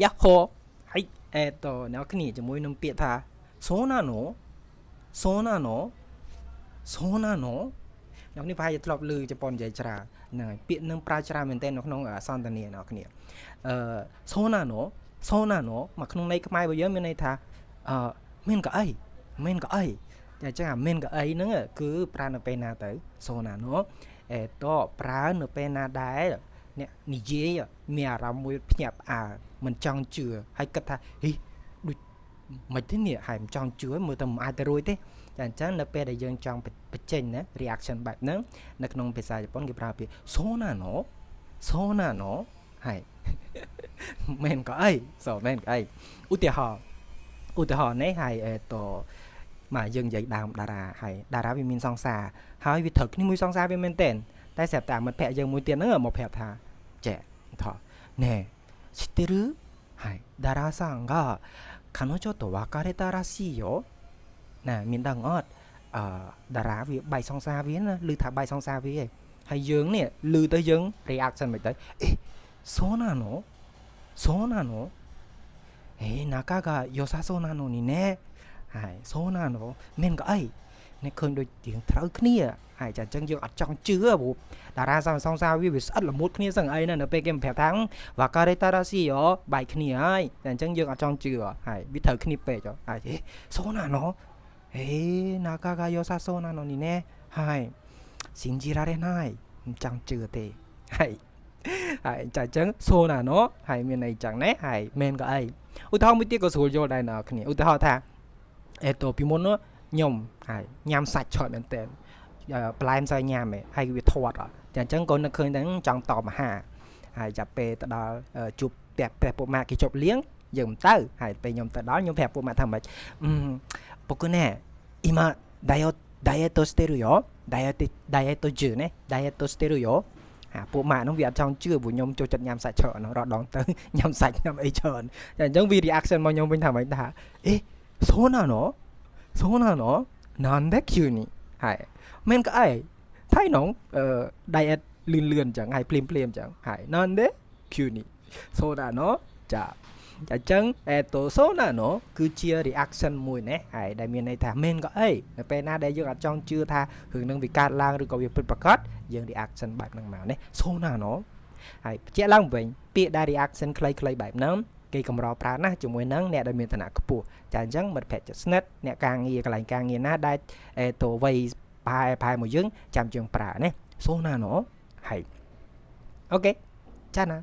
យ៉ាហូហើយអ្នកគ្នាជាមួយនឹងពាក្យថាសូណាណូសូណាណូសូណាណូអ្នកនេះប្រហែលជាធ្លាប់ឮជប៉ុននិយាយច្រើនហ្នឹងហើយពាក្យនឹងប្រើច្រើនមែនទែននៅក្នុងសន្តានាអ្នកគ្នាសូណាណូសូណាណូមកក្នុងន័យខ្មែររបស់យើងមានន័យថាមានកៅអីមានកៅអីតែចឹងអាមានកៅអីហ្នឹងគឺប្រើនៅពេលណាទៅសូណាណូតប្រើនៅពេលណាដែរអ្នកនិយាយមានអារម្មណ៍មួយភ្ញាក់ផ្អើលមិនចង់ជឿហើយគិតថាហីដូចមិនទេនេះហើយមិនចង់ជឿមើលទៅមិនអាចទៅរួចទេតែអញ្ចឹងនៅពេលដែលយើងចង់បញ្ចេញណា reaction បែបហ្នឹងនៅក្នុងភាសាជប៉ុនគេប្រើពាក្យសូណាណូសូណាណូហើយមែនក៏អីសូមែនក៏អីឧទាហរណ៍នេះហើយមកយើងនិយាយដើមតារាហើយតារាវាមានសង្សារហើយវាត្រូវគ្នាមួយសង្សារវាមែនតែនតែស្រាប់តែមិត្តភក្តិយើងមួយទៀតហ្នឹងមកប្រាប់ថាចែថាណែ知ってるはいតារាさんが彼女と別れたらしいよណាមានដឹងអត់តារាវាបែកសង្សារវាណាឮថាបែកសង្សារវាហើយយើងនេះឮទៅយើង reaction មិនទៅអេそうなのそうなの仲が良さそうなのにねហើយそうなのមានក៏អីនេះឃើញដូចជាងត្រូវគ្នាហើយចាអញ្ចឹងយើងអត់ចង់ជឿព្រោះតារាសង្សារវាស្អិតល្មុតគ្នាសឹងអីណានៅពេលគេប្រាប់ថាវ៉ាការេតារ៉ាស៊ីយោបែកគ្នាហើយតែអញ្ចឹងយើងអត់ចង់ជឿហើយវាត្រូវគ្នាពេកហើយそうなの仲が良さそうなのにねはい信じられないមិនចង់ជឿទេហើយចាអញ្ចឹងそうなのហើយមានន័យចឹងណាហើយមែនក៏អីឧទាហរណ៍មួយទៀតក៏ស្រួលយល់ដែរអ្នកគ្នាឧទាហរណ៍ថាពីមុននោះខ្ញុំហើយញ៉ាំសាច់ឆោតមែនតើប្លែមសើញ៉ាំហើយវាធាត់តែអញ្ចឹងក៏នឹកឃើញតែចង់តបមហាហើយចាប់ពេលទៅដល់ជួបព្រះពុកម៉ាគេជប់លៀងយើងមិនទៅហើយពេលខ្ញុំទៅដល់ខ្ញុំប្រាប់ពុកម៉ាថាម៉េច僕ね今ダイエットしてるよダイエット中ねダイエットしてるよពួកម៉ាក់នោះវាអត់ចង់ជឿព្រោះខ្ញុំចូលចិត្តញ៉ាំសាច់ច្រើនរត់ដងទៅញ៉ាំសាច់ញ៉ាំអីច្រើនតែអញ្ចឹងវា reaction មកខ្ញុំវិញថាម៉េចថាそうなのそうなのなんで急にはいមែនក៏អីថៃនងdiet លឿនអញ្ចឹងហើយភ្លាមអញ្ចឹងហើយなんで急にそうなのចាអញ្ចឹងそうなのគឺជា reaction មួយណាហើយដែលមានន័យថាមែនក៏អីនៅពេលណាដែលយើងអត់ចង់ជឿថារឿងនឹងវាកើតឡើងឬក៏វាពិតប្រាកដយើង reaction បែបហ្នឹងមកណាそうなのហើយបញ្ជាក់ឡើងវិញពាក្យដែល reaction ខ្លីៗបែបហ្នឹងគេកម្រប្រើណាស់ជាមួយនឹងអ្នកដែលមានឋានៈខ្ពស់ចាអញ្ចឹងមិត្តភក្តិជិតស្និទ្ធអ្នកការងារកន្លែងការងារណាដែលវ័យប្រហែលមកយើងចាំយើងប្រើណាそうなのはいអូខេចាណា